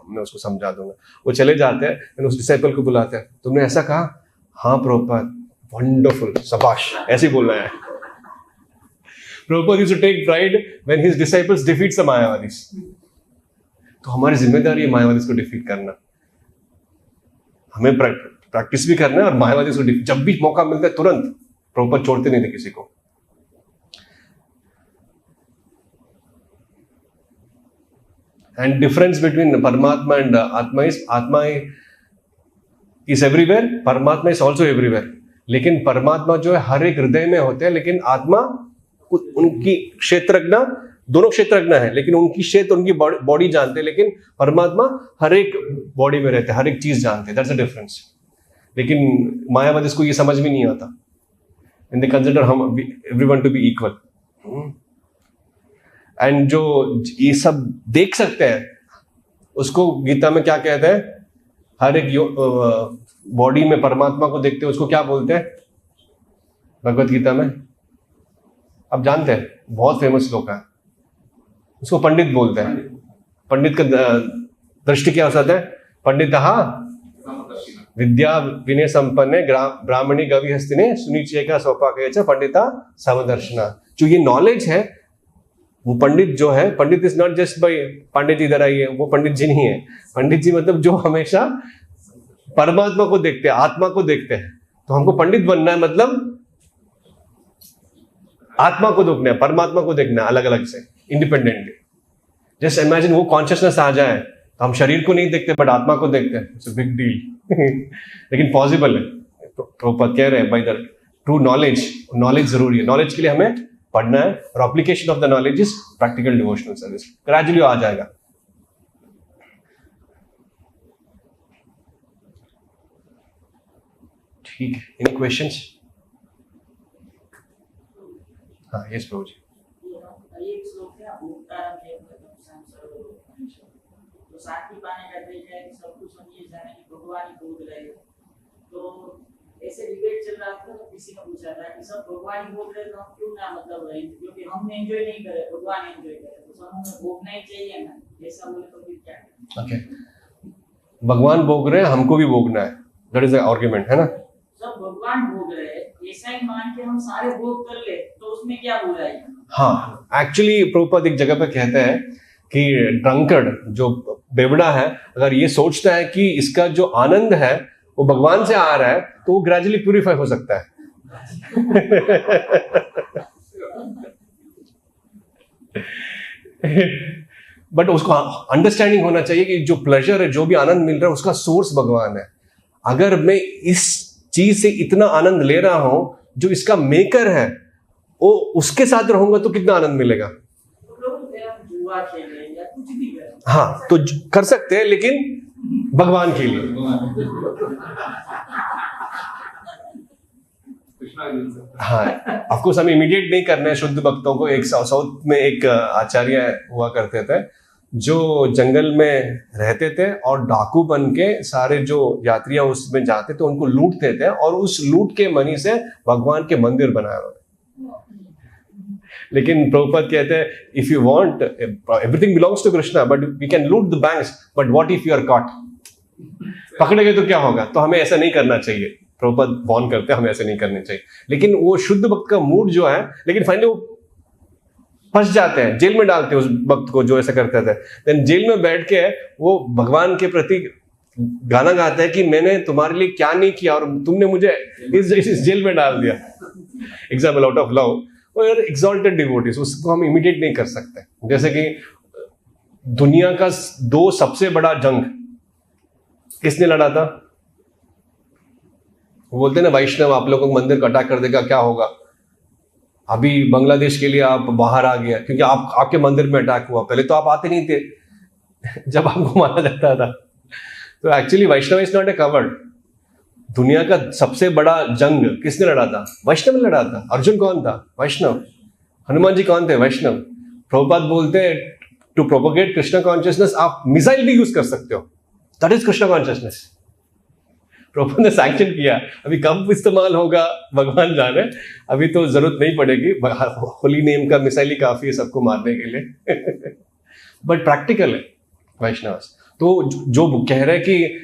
A: मैं उसको समझा दूंगा। वो चले जाते हैं, उस डिसाइपल को बुलाते हैं, तुमने ऐसा कहा? हाँ प्रभुपाद, वंडरफुल, शाबाश, ऐसे ही बोलना है। Prabhupada used to take pride when his disciples defeats the Mayavadis. तो हमारी जिम्मेदारी है मायावादी को डिफीट करना। हमें प्रैक्टिस भी करना है, और मायावादी को जब भी मौका मिलता है तुरंत। प्रभुपाद छोड़ते नहीं थे किसी को। एंड डिफरेंस बिटवीन परमात्मा एंड आत्मा इज एवरीवेयर, परमात्मा इज ऑल्सो एवरीवेयर। लेकिन परमात्मा जो है हर एक हृदय में होते हैं, लेकिन आत्मा उनकी क्षेत्रज्ञ, दोनों क्षेत्रज्ञ है, लेकिन उनकी क्षेत्र, उनकी बॉडी जानते हैं, लेकिन परमात्मा हर एक बॉडी में रहते हैं, हर एक चीज जानते हैं। That's a difference. लेकिन मायावादी को ये समझ में नहीं आता, एंड दे कंसिडर हम एवरीवन टू बी इक्वल। एंड जो ये सब देख सकते हैं उसको गीता में क्या कहते हैं? हर एक बॉडी में परमात्मा को देखते हैं, उसको क्या बोलते हैं भगवत गीता में? आप जानते हैं, बहुत फेमस श्लोक है, उसको पंडित बोलते हैं। पंडित का दृष्टि क्या हो सकता है? पंडितः विद्या विनय संपन्ने ब्राह्मणी गविहस्तिने सुनिचेका सौपाके च पंडिता समदर्शना। जो ये नॉलेज है, वो पंडित जो है, पंडित इज नॉट जस्ट बाई पंडित इधर आइए, वो पंडित जी नहीं है। पंडित जी मतलब जो हमेशा परमात्मा को देखते हैं, आत्मा को देखते हैं। तो हमको पंडित बनना है, मतलब आत्मा को देखना है, परमात्मा को देखना है अलग अलग से, इंडिपेंडेंटली। जस्ट इमेजिन वो कॉन्शियसनेस आ जाए तो हम शरीर को नहीं देखते बट आत्मा को देखते हैं, इट्स अ बिग डील। लेकिन पॉसिबल है। प्रभुपाद कह रहे हैं बाय द ट्रू नॉलेज जरूरी है। नॉलेज के लिए हमें पढ़ना है और application of the knowledge is practical devotional service. Gradually आ जाएगा। ठीक है, एनी क्वेश्चंस? हाँ, यस प्रभु जी।
B: एक श्लोक है भूतान के संसार तो साथी पाने का देख है कि सब कुछ हम ये जाने कि भगवान ही बोल रहे हैं। तो ऐसे डिबेट चल रहा था तो किसी ने पूछा था कि सब भगवान ही बोल रहे तो हम क्यों ना मतलब रहे, क्योंकि हमने एंजॉय नहीं करे, भगवान एंजॉय करे, तो सब हमें भोगना ही चाहिए ना, ऐसा बोले तो फिर क्या?
A: ओके, भगवान भोग रहे हैं, हमको भी भोगना है, दैट इज द आर्गुमेंट, है ना?
B: सब भगवान भोग रहे हैं, ऐसा ही मान के हम सारे भोग कर ले तो उसमें क्या बुराई है?
A: हाँ, एक्चुअली प्रभुपाद एक जगह पे कहते हैं कि ड्रंकर्ड जो बेवड़ा है, अगर ये सोचता है कि इसका जो आनंद है वो भगवान से आ रहा है तो वो ग्रेजुअली प्यूरिफाई हो सकता है। बट उसको अंडरस्टैंडिंग होना चाहिए कि जो प्लेजर है, जो भी आनंद मिल रहा है, उसका सोर्स भगवान है। अगर मैं इस चीज से इतना आनंद ले रहा हूं, जो इसका मेकर है वो उसके साथ रहूंगा तो कितना आनंद मिलेगा? हाँ, तो कर सकते हैं, लेकिन भगवान के लिए। हाँ, ऑफ कोर्स हमें इमीडिएट नहीं करना है शुद्ध भक्तों को। एक साउथ में एक आचार्य हुआ करते थे जो जंगल में रहते थे और डाकू बन के सारे जो यात्रियां उसमें जाते थे उनको लूटते थे, और उस लूट के मनी से भगवान के मंदिर बनाए हुए। लेकिन प्रभुपाद कहते हैं if you want everything belongs to Krishna but we can loot the banks, but what if you are caught? पकड़े गए तो क्या होगा? तो हमें ऐसा नहीं करना चाहिए। प्रभुपाद वार्न करते हैं हमें ऐसे नहीं करने चाहिए। लेकिन वो शुद्ध भक्त का मूड जो है, लेकिन फाइनली वो फंस जाते हैं, जेल में डालते हैं उस भक्त को जो ऐसा करते थे। देन जेल में बैठ के वो भगवान के प्रति गाना गाते हैं कि मैंने तुम्हारे लिए क्या नहीं किया और तुमने मुझे इस जेल में डाल दिया। Example out of love. और एक्सॉल्टेड डिवोटीज, उसको हम इमिडिएट नहीं कर सकते। जैसे कि दुनिया का दो सबसे बड़ा जंग किसने लड़ा था? वो बोलते हैं ना वैष्णव आप लोगों को मंदिर को अटैक कर देगा, क्या होगा? अभी बांग्लादेश के लिए आप बाहर आ गया क्योंकि आपके मंदिर में अटैक हुआ। पहले तो आप आते नहीं थे जब आपको माना जाता था। तो actually Vaishnava is not a coward. दुनिया का सबसे बड़ा जंग किसने लड़ा था? वैष्णव ने लड़ा था। अर्जुन कौन था? वैष्णव। हनुमान जी कौन थे? वैष्णव। प्रभुपाद बोलते हैं टू प्रोपोगेट कृष्णा कॉन्शियसनेस आप मिसाइल भी यूज कर सकते हो, that is Krishna consciousness. Prabhupada ने सैंक्शन किया। अभी कब इस्तेमाल होगा भगवान जाने, अभी तो जरूरत नहीं पड़ेगी। होली नेम का मिसाइल ही काफी है सबको मारने के लिए। बट प्रैक्टिकल है वैष्णव। तो जो कह रहे हैं कि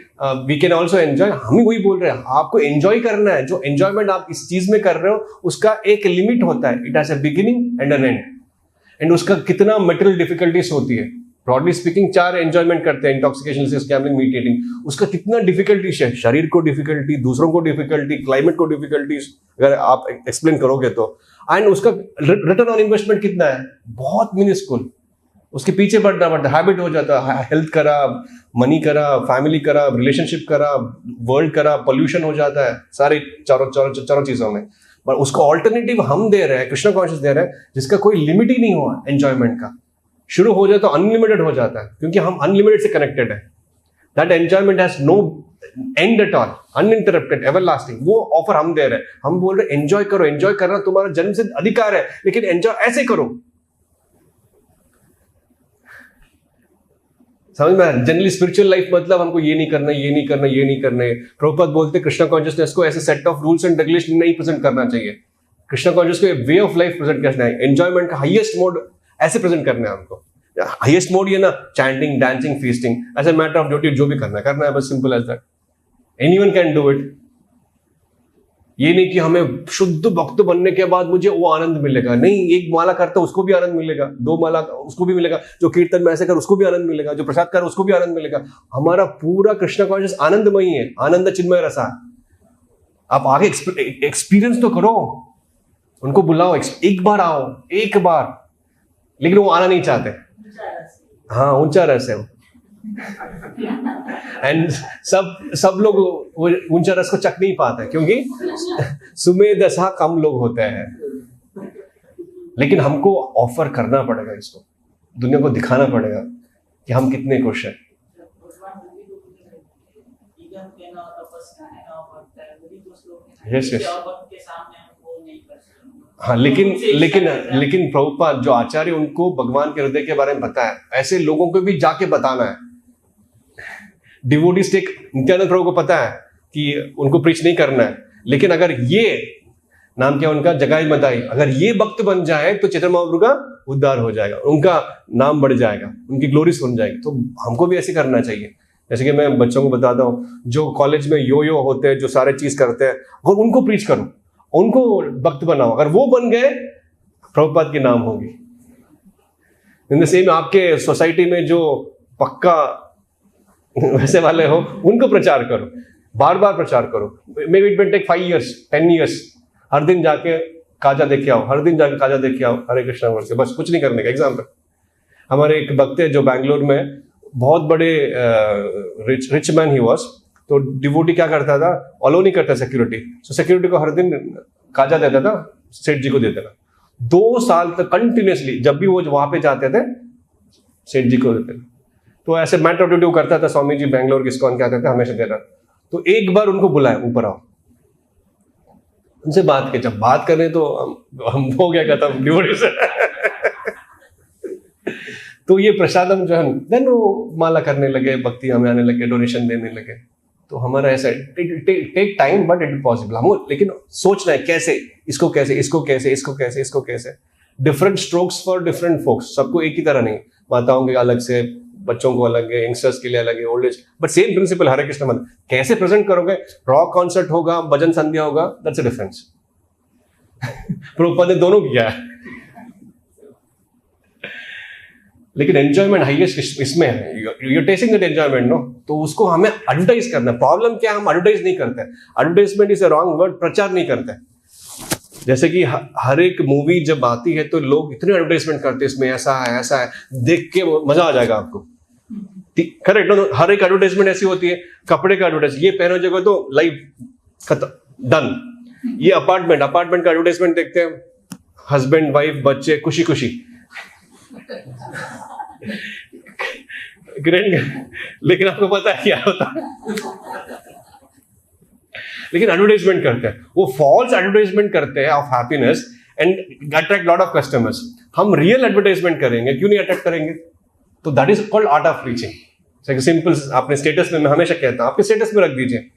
A: वी कैन ऑल्सो एंजॉय, हम ही वही बोल रहे हैं आपको एंजॉय करना है। जो एंजॉयमेंट आप इस चीज में कर रहे हो उसका एक लिमिट होता है। It has a beginning and an end. And उसका कितना मटेरियल डिफिकल्टीज होती है। ब्रॉडली स्पीकिंग 4 एंजॉयमेंट करते हैं, इंटॉक्सिकेशन, गैम्बलिंग, मीट ईटिंग। उसका कितना डिफिकल्टीज है, शरीर को डिफिकल्टी, दूसरों को डिफिकल्टी, क्लाइमेट को डिफिकल्टीज, अगर आप एक्सप्लेन करोगे तो। एंड उसका रिटर्न ऑन इन्वेस्टमेंट कितना है? बहुत मिनिस्कुल। उसके पीछे बढ़ना पड़ता है, हैबिट हो जाता है। हेल्थ करा, मनी करा, फैमिली करा, रिलेशनशिप करा, वर्ल्ड करा, पोल्यूशन हो जाता है, सारे चारों चीजों में। पर उसको ऑल्टरनेटिव हम दे रहे हैं, कृष्णा कॉन्शियस दे रहे हैं, जिसका कोई लिमिट ही नहीं हुआ एंजॉयमेंट का। शुरू हो जाए तो अनलिमिटेड हो जाता है, क्योंकि हम अनलिमिटेड से कनेक्टेड है। That enjoyment has no end at all, uninterrupted, everlasting. वो ऑफर हम दे रहे हैं। हम बोल रहे हैं एंजॉय करो, एंजॉय करना तुम्हारा जन्मसिद्ध अधिकार है, लेकिन एंजॉय ऐसे करो। समझ में? जनरली स्पिरिचुअल लाइफ मतलब हमको ये नहीं करना, ये नहीं करना, ये नहीं करना है। प्रभुपाद बोलते कृष्णा कॉन्शियसनेस को ऐसे set of rules and regulation नहीं प्रेजेंट करना चाहिए। कृष्णा कॉन्शियस को वे ऑफ लाइफ प्रेजेंट करना है। एंजॉयमेंट का हाईएस्ट मोड ऐसे प्रेजेंट करना है हमको। हाईएस्ट मोड ये ना chanting, dancing, feasting, as a matter of duty जो भी करना है, बस simple as that. Anyone can do it. ये नहीं कि हमें शुद्ध भक्त बनने के बाद मुझे वो आनंद मिलेगा। नहीं, एक माला करता उसको भी आनंद मिलेगा, 2 माला उसको भी मिलेगा, जो कीर्तन में ऐसे कर उसको भी आनंद मिलेगा, जो प्रसाद कर उसको भी आनंद मिलेगा। हमारा पूरा कृष्णा कॉन्शियस आनंदमयी है, आनंद चिन्मय रसा। आप आगे एक्सपीरियंस तो करो, उनको बुलाओ, एक बार आओ, एक बार। लेकिन वो आना नहीं चाहते। हाँ, ऊंचा रस है। एंड सब लोग वो ऊंचा रस को चख नहीं पाते क्योंकि सुमेध ऐसा कम लोग होते हैं। लेकिन हमको ऑफर करना पड़ेगा, इसको दुनिया को दिखाना पड़ेगा कि हम कितने खुश हैं। यस यस हाँ, लेकिन प्रभुपाद जो आचार्य उनको भगवान के हृदय के बारे में बताया, ऐसे लोगों को भी जाके बताना है। डिवोटीज टेक, नित्यानंद प्रभु को पता है कि उनको प्रीच नहीं करना है, लेकिन अगर ये नाम क्या उनका, जगाई मदाई, अगर ये भक्त बन जाए तो चैतन्य महाप्रभु का उद्धार हो जाएगा, उनका नाम बढ़ जाएगा, उनकी ग्लोरी सुन जाएगी। तो हमको भी ऐसे करना चाहिए। जैसे कि मैं बच्चों को बताता हूँ जो कॉलेज में यो होते हैं, जो सारे चीज करते हैं, और उनको प्रीच करो, उनको भक्त बनाओ। अगर वो बन गए, प्रभुपाद की नाम होगी। इन द सेम आपके सोसाइटी में जो पक्का वैसे वाले हो, उनको प्रचार करो, बार बार प्रचार करो। Maybe it will take 5 years 10 years। हर दिन जाके काजा देख के आओ, हर दिन जाके काजा देख के आओ, हरे कृष्णा वर्ष से, बस कुछ नहीं करने का। एग्जाम्पल, हमारे एक भक्त है जो बैंगलोर में बहुत बड़े रिच मैन ही वॉज। तो डिवोटी क्या करता था, अलो नहीं करता सिक्योरिटी, तो सिक्योरिटी को हर दिन काजा देता था, सेठ जी को देता था। 2 साल तक कंटिन्यूसली जब भी वो वहां पे जाते थे, सेठ जी को देते थे। तो ऐसे मैटर ड्यूटी करता था, स्वामी जी बैंगलोर किसको क्या कहते थे, हमेशा दे रहा। तो एक बार उनको बुलाया, ऊपर आओ, उनसे बात की। जब बात करने तो हम हो गया खत्म डिवोटी से। तो ये प्रसादम जो है, देन वो माला करने लगे, भक्ति हमें आने लगे, डोनेशन देने लगे। तो हमारा ऐसा take time, but it possible. हम लेकिन सोचना है कैसे, इसको कैसे, इसको कैसे, इसको कैसे, इसको कैसे। Different strokes for different folks, सबको एक ही तरह नहीं। माताओं के अलग से, बच्चों को अलग है, यंगस्टर्स के लिए अलग है, old age, but same principle. Hare Krishna मंत्र कैसे प्रेजेंट करोगे, रॉक कॉन्सर्ट होगा, भजन संध्या होगा, दैट्स अ डिफरेंस। प्रभुपाद ने दोनों किया है, लेकिन एंजॉयमेंट हाईएस्ट इसमें है। You tasting that enjoyment, no? तो उसको हमें एडवर्टाइज करना है। प्रॉब्लम क्या है, हम एडवर्टाइज नहीं करते। Advertisement is a wrong word, प्रचार नहीं करते। जैसे कि हर एक मूवी जब आती है तो लोग इतने एडवर्टाइजमेंट करते हैं, इसमें ऐसा है, ऐसा है, देख के मजा आ जाएगा आपको। करेक्ट, हर एक एडवर्टाइजमेंट ऐसी होती है। कपड़े का एडवर्टाइज, ये पहनो जगह तो लाइव खत्म, डन। ये अपार्टमेंट का एडवर्टाइजमेंट देखते हैं, हस्बैंड वाइफ बच्चे खुशी खुशी, लेकिन आपको पता है क्या होता है? लेकिन एडवर्टाइजमेंट करते हैं, वो फॉल्स एडवर्टाइजमेंट करते हैं of happiness and attract lot of customers. हम रियल एडवर्टाइजमेंट करेंगे, क्यों नहीं अट्रैक्ट करेंगे? तो that is called art of reaching. Simple, आपने स्टेटस में, मैं हमेशा कहता हूं, आपके स्टेटस में रख दीजिए,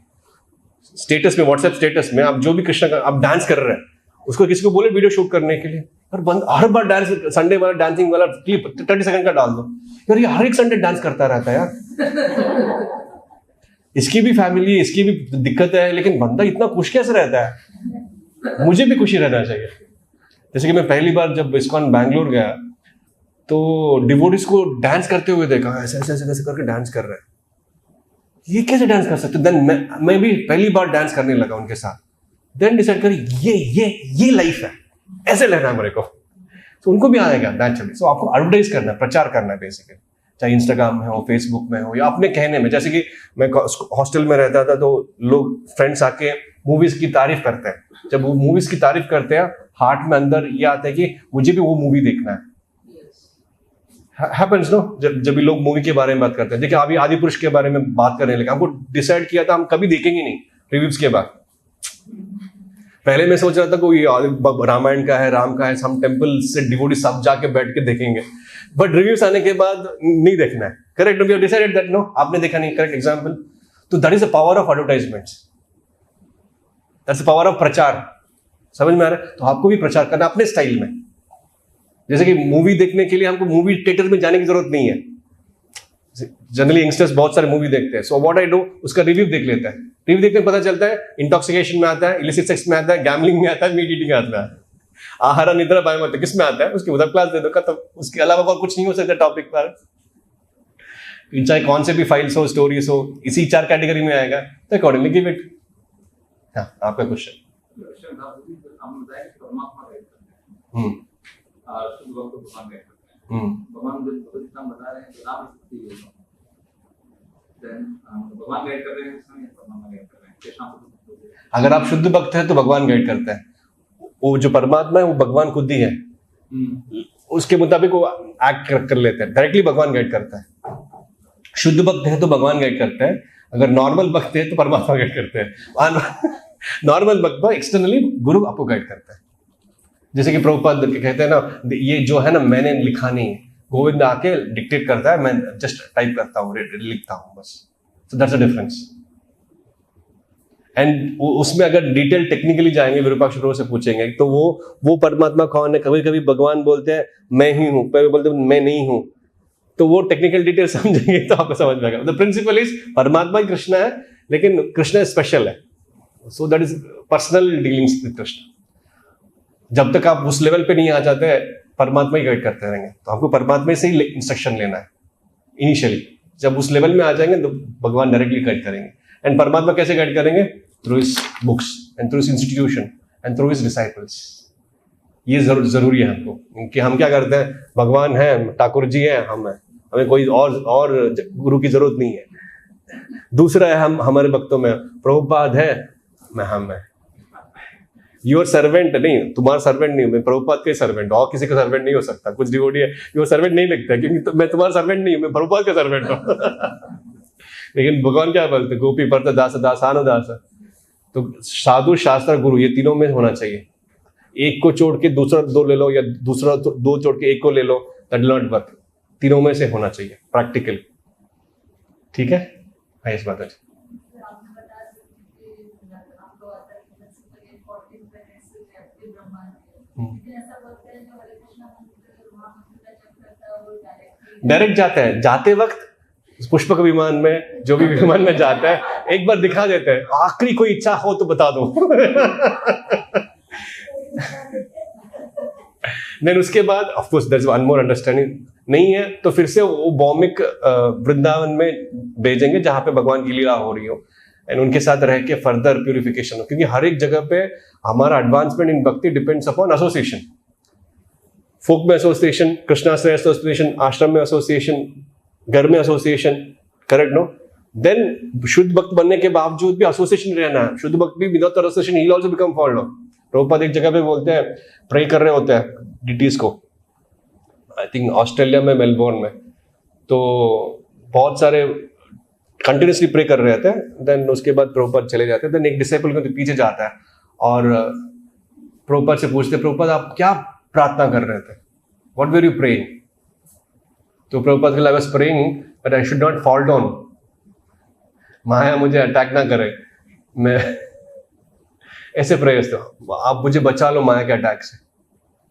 A: स्टेटस में, व्हाट्सएप स्टेटस में, आप जो भी कृष्ण का आप डांस कर रहे हैं, उसको किसी को बोले वीडियो शूट करने के लिए, और हर बार डांस, संडे वाला डांसिंग वाला क्लिप 30 सेकंड का डाल दो। यार ये हर एक संडे डांस करता रहता है यार। इसकी भी फैमिली, इसकी भी दिक्कत है, लेकिन बंदा इतना खुश कैसे रहता है? मुझे भी खुशी रहना चाहिए। जैसे कि मैं पहली बार जब इस्कॉन बैंगलोर गया, तो डिवोटीज को डांस करते हुए देखा, ऐसे ऐसे ऐसे ऐसे करके डांस कर रहे हैं। ये कैसे डांस कर सकते? देन मैं भी पहली बार डांस करने लगा उनके साथ। देन डिसाइड करी, ये लाइफ है, ऐसे लेना है मेरे को। तो उनको भी आएगा नेचुरली। सो आपको एडवर्टाइज करना है, प्रचार करना है बेसिकली, चाहे इंस्टाग्राम में हो, फेसबुक में हो, या अपने कहने में। जैसे कि मैं हॉस्टल में रहता था, तो लोग फ्रेंड्स आके मूवीज की तारीफ करते हैं। जब वो मूवीज की तारीफ करते हैं, हार्ट में अंदर ये आता है कि मुझे भी वो मूवी देखना है। हैपेंस नो, जब भी लोग मूवी के बारे में बात करते हैं। देखिए अभी आदि पुरुष के बारे में बात करने लगे, हमको डिसाइड किया था हम कभी देखेंगे नहीं रिव्यूज के बाद। पहले मैं सोच रहा था कोई रामायण का है, राम का है, हम टेम्पल से डिवोटी सब जाके बैठ के देखेंगे, बट रिव्यूज आने के बाद नहीं देखना है। Correct, we have decided that no, आपने देखा नहीं, करेक्ट एग्जांपल। तो that is the power of advertisements, that's the power of प्रचार। समझ में आ रहा है? तो आपको भी प्रचार करना अपने स्टाइल में। जैसे कि मूवी देखने के लिए हमको मूवी थिएटर में जाने की जरूरत नहीं है। जनरली यंगस्टर्स बहुत सारे मूवी देखते हैं, सो व्हाट आई डू, उसका रिव्यू देख लेता है। रिव्यू देखने में पता चलता है इंटॉक्सिकेशन में आता है, इलिसिट सेक्स में आता है, गैम्बलिंग में आता है, मीट ईटिंग आता है, आहार निद्रा बाय मत किस में आता है, उसकी उधर क्लास दे दो, खत्म। उसके अलावा और कुछ नहीं हो सकता टॉपिक पर। चाहे कौन से भी फाइल्स हो, स्टोरीज हो, इसी 4 कैटेगरी में आएगा, तो अकॉर्डिंगली गिव इट। हाँ, आपका क्वेश्चन।
C: भगवान गाइड कर रहे हैं या परमात्मा गाइड कर रहे हैं? कृष्णा को
A: अगर आप शुद्ध भक्त हैं तो भगवान गाइड करता है, वो जो परमात्मा है वो भगवान खुद ही है, उसके मुताबिक वो एक्ट कर लेते हैं, डायरेक्टली भगवान गाइड करता है। शुद्ध भक्त है तो भगवान गाइड करता है, अगर नॉर्मल भक्त है तो परमात्मा गाइड करते हैं। नॉर्मल भक्त एक्सटर्नली गुरु आपको गाइड करता है। जैसे कि प्रभुपाद कहते हैं ना, ये जो है ना मैंने लिखा नहीं, गोविंद आके डिक्टेट करता है, मैं जस्ट टाइप करता हूँ, लिखता हूँ बस। So that's a difference. And उसमें अगर डिटेल टेक्निकली जाएंगे, विरूपाक्ष प्रभु से पूछेंगे तो वो परमात्मा कौन है, कभी कभी भगवान बोलते हैं मैं ही हूँ, कभी बोलते हैं मैं नहीं हूँ, तो वो टेक्निकल डिटेल समझेंगे तो आपको समझ में आएगा। द प्रिंसिपल इज परमात्मा ही कृष्ण है, लेकिन कृष्ण स्पेशल है, so that is personal dealings with Krishna. जब तक आप उस लेवल पे नहीं आ जाते, परमात्मा ही गाइड करते रहेंगे, तो आपको परमात्मा से ही इंस्ट्रक्शन लेना है इनिशियली। जब उस लेवल में आ जाएंगे तो भगवान डायरेक्टली गाइड करेंगे। एंड परमात्मा कैसे गाइड करेंगे? Through his books and through his institution and through his disciples. ये जरूरी है हमको, कि हम क्या करते हैं, भगवान है, ठाकुर जी है, हम हैं, हमें कोई और गुरु की जरूरत नहीं है। दूसरा है हम हमारे भक्तों में प्रभुपाद है, मैं हम है। योर सर्वेंट नहीं, तुम्हारा सर्वेंट नहीं, मैं प्रभुपाद के सर्वेंट, और किसी का सर्वेंट नहीं हो सकता। कुछ डिवोटी है योर सर्वेंट नहीं लिखता, क्योंकि तो मैं तुम्हारा सर्वेंट नहीं हूं, मैं प्रभुपाद का सर्वेंट हूं। लेकिन भगवान क्या बोलते, गोपी परत दास दासानु दास। तो साधु शास्त्र गुरु ये तीनों में होना चाहिए। एक को छोड़ के दूसरा दो ले लो, या दूसरा दो छोड़ के एक को ले लो, दैट विल नॉट वर्क। तीनों में से होना चाहिए प्रैक्टिकल। ठीक है, हाँ इस बात है। डायरेक्ट जाते हैं, जाते वक्त पुष्पक विमान में, जो भी विमान में जाता है, एक बार दिखा देते हैं, आखिरी कोई इच्छा हो तो बता दो। देन उसके बाद of course there is one more understanding. नहीं है तो फिर से वो भौमिक वृंदावन में भेजेंगे जहां पे भगवान की लीला हो रही हो, एंड उनके साथ रह के फर्दर प्यूरिफिकेशन हो। क्योंकि हर एक जगह पे हमारा एडवांसमेंट इन भक्ति डिपेंड्स अपॉन एसोसिएशन। फोक में एसोसिएशन, कृष्णाश्रय एसोसिएशन, आश्रम में एसोसिएशन, घर में एसोसिएशन, करेक्ट नो? देन शुद्ध भक्त बनने के बावजूद भी एसोसिएशन रहना है। शुद्ध भक्त भी without association he will also become fold. Prabhupada एक जगह पे बोलते हैं, प्रे कर रहे होते हैं डिटीज को, आई थिंक ऑस्ट्रेलिया में, मेलबोर्न में, तो बहुत सारे कंटिन्यूसली प्रे कर रहे थे। देन उसके बाद प्रभुपाद चले जाते हैं। देन एक डिसाइपल के पीछे जाता है और प्रभुपाद से पूछते, प्रभुपाद आप क्या प्रार्थना कर रहे थे, व्हाट वर यू प्रेइंग? तो Prabhupada I was praying but I should not fall down, माया मुझे अटैक ना करे, मैं ऐसे प्रे करते हो, आप मुझे बचा लो माया के अटैक से।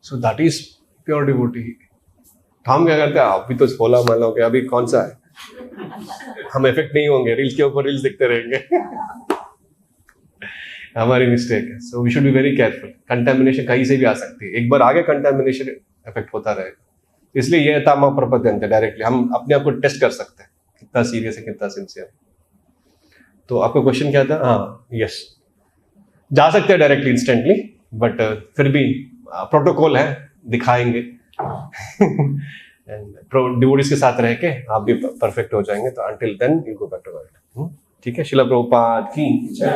A: So that is pure devotee. हम क्या करते हैं, आप भी तो बोला मान लो कि अभी कौन सा है, हम इफेक्ट नहीं होंगे, रील्स के ऊपर रील्स दिखते रहेंगे। हमारी मिस्टेक है। So we should be very careful. Contamination कहीं से भी आ सकती है, एक बार आगे कंटेमिनेशन इफेक्ट होता रहेगा। इसलिए ये तामा प्रपद्यंते, डायरेक्टली हम अपने आप को टेस्ट कर सकते हैं कितना सीरियस है, कितना सिंसियर। तो आपका क्वेश्चन क्या था? हाँ, यस, जा सकते हैं डायरेक्टली इंस्टेंटली, बट फिर भी प्रोटोकॉल है, दिखाएंगे। एंड डिवोटीज के साथ रह के आप भी परफेक्ट हो जाएंगे। तो until then you go back to God. ठीक है, शिला प्रभुपाद की जय।